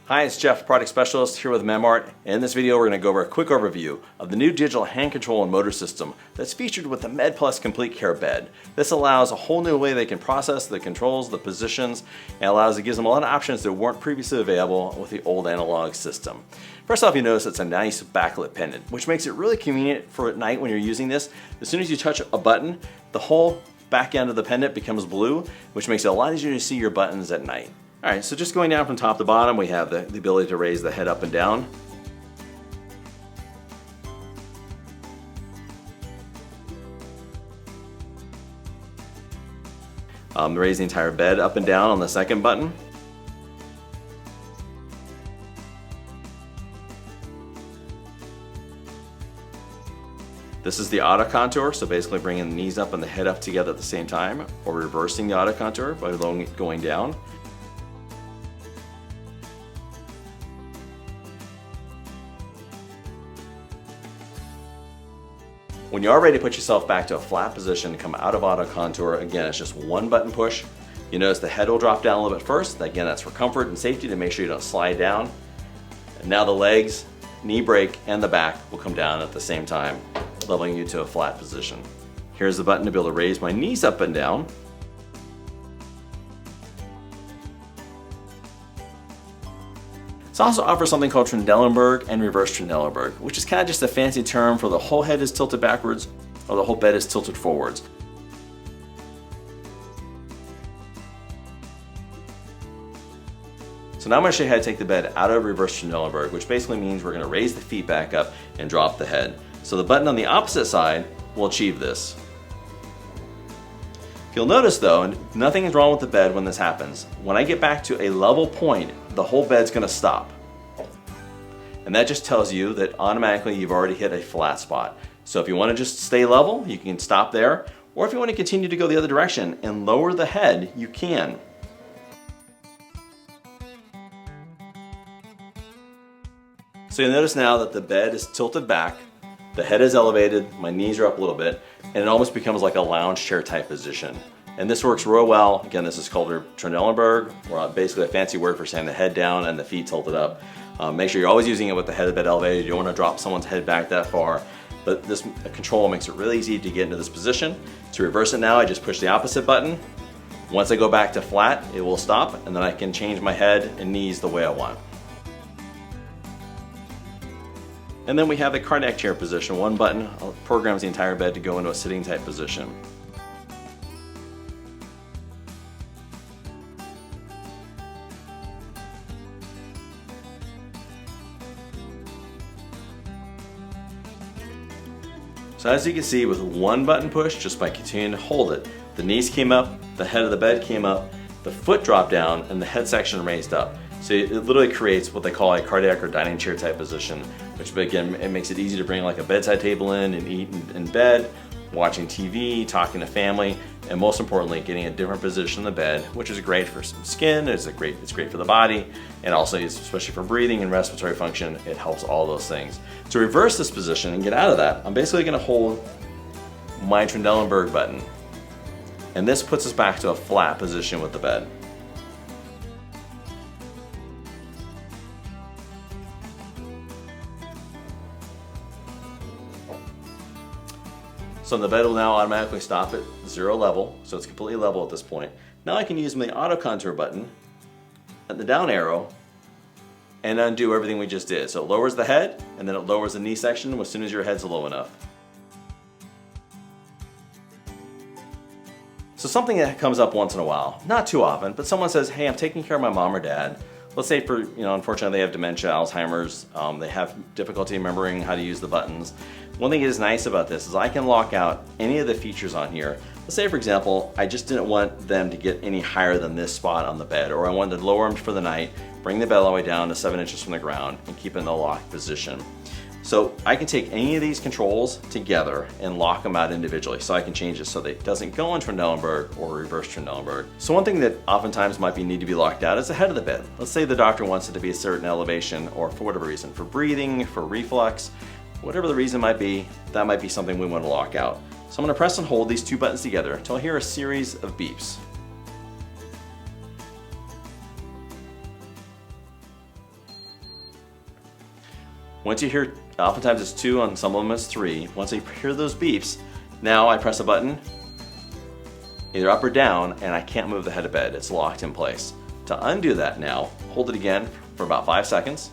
Hi, it's Jeff, Product Specialist here with Mart. In this video, we're going to go over a quick overview of the new digital hand control and motor system that's featured with the MedPlus CompleteCare bed. This allows a whole new way they can process the controls, the positions, and it gives them a lot of options that weren't previously available with the old analog system. First off, you notice it's a nice backlit pendant, which makes it really convenient for at night when you're using this. As soon as you touch a button, the whole back end of the pendant becomes blue, which makes it a lot easier to see your buttons at night. All right, so just going down from top to bottom, we have the ability to raise the head up and down. Raise the entire bed up and down on the second button. This is the auto contour, so basically bringing the knees up and the head up together at the same time, or reversing the auto contour by going down. When you are ready to put yourself back to a flat position, come out of auto contour, again, it's just one button push. You notice the head will drop down a little bit first. Again, that's for comfort and safety to make sure you don't slide down. And now the legs, knee break, and the back will come down at the same time, leveling you to a flat position. Here's the button to be able to raise my knees up and down. It also offers something called Trendelenburg and reverse Trendelenburg, which is kind of just a fancy term for the whole head is tilted backwards or the whole bed is tilted forwards. So now I'm going to show you how to take the bed out of reverse Trendelenburg, which basically means we're going to raise the feet back up and drop the head. So the button on the opposite side will achieve this. If you'll notice though, nothing is wrong with the bed when this happens. When I get back to a level point, the whole bed's going to stop. And that just tells you that automatically you've already hit a flat spot. So if you want to just stay level, you can stop there. Or if you want to continue to go the other direction and lower the head, you can. So you'll notice now that the bed is tilted back, the head is elevated, my knees are up a little bit, and it almost becomes like a lounge chair type position. And this works real well. Again, this is called Trendelenburg, or basically a fancy word for saying the head down and the feet tilted up. Make sure you're always using it with the head of the bed elevated. You don't want to drop someone's head back that far. But this control makes it really easy to get into this position. To reverse it now, I just push the opposite button. Once I go back to flat, it will stop, and then I can change my head and knees the way I want. And then we have the cardiac chair position. One button programs the entire bed to go into a sitting type position. So as you can see, with one button push, just by continuing to hold it, the knees came up, the head of the bed came up, the foot dropped down, and the head section raised up. So it literally creates what they call a cardiac or dining chair type position, which again, it makes it easy to bring like a bedside table in and eat in bed, watching TV, talking to family, and most importantly, getting a different position in the bed, which is great for some skin, it's great for the body, and also especially for breathing and respiratory function, it helps all those things. To reverse this position and get out of that, I'm basically gonna hold my Trendelenburg button, and this puts us back to a flat position with the bed. So the bed will now automatically stop at 0 level, so it's completely level at this point. Now I can use my auto contour button and the down arrow and undo everything we just did. So it lowers the head and then it lowers the knee section as soon as your head's low enough. So something that comes up once in a while, not too often, but someone says, hey, I'm taking care of my mom or dad. Let's say unfortunately they have dementia, Alzheimer's, they have difficulty remembering how to use the buttons. One thing that is nice about this is I can lock out any of the features on here. Let's say, for example, I just didn't want them to get any higher than this spot on the bed, or I wanted to lower them for the night, bring the bed all the way down to 7 inches from the ground, and keep it in the locked position. So I can take any of these controls together and lock them out individually. So I can change it so that it doesn't go on Trendelenburg or reverse Trendelenburg. So one thing that oftentimes might need to be locked out is the head of the bed. Let's say the doctor wants it to be a certain elevation, or for whatever reason, for breathing, for reflux, whatever the reason might be, that might be something we want to lock out. So I'm going to press and hold these two buttons together until I hear a series of beeps. Once you hear, oftentimes it's 2, on some of them it's 3. Once I hear those beeps, now I press a button, either up or down, and I can't move the head of bed. It's locked in place. To undo that now, hold it again for about 5 seconds.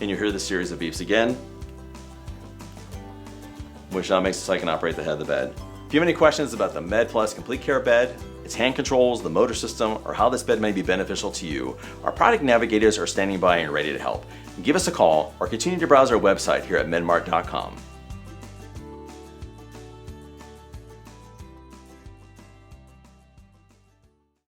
And you hear the series of beeps again, which now makes it so I can operate the head of the bed. If you have any questions about the MedPlus CompleteCare bed, its hand controls, the motor system, or how this bed may be beneficial to you, our product navigators are standing by and ready to help. Give us a call or continue to browse our website here at medmart.com.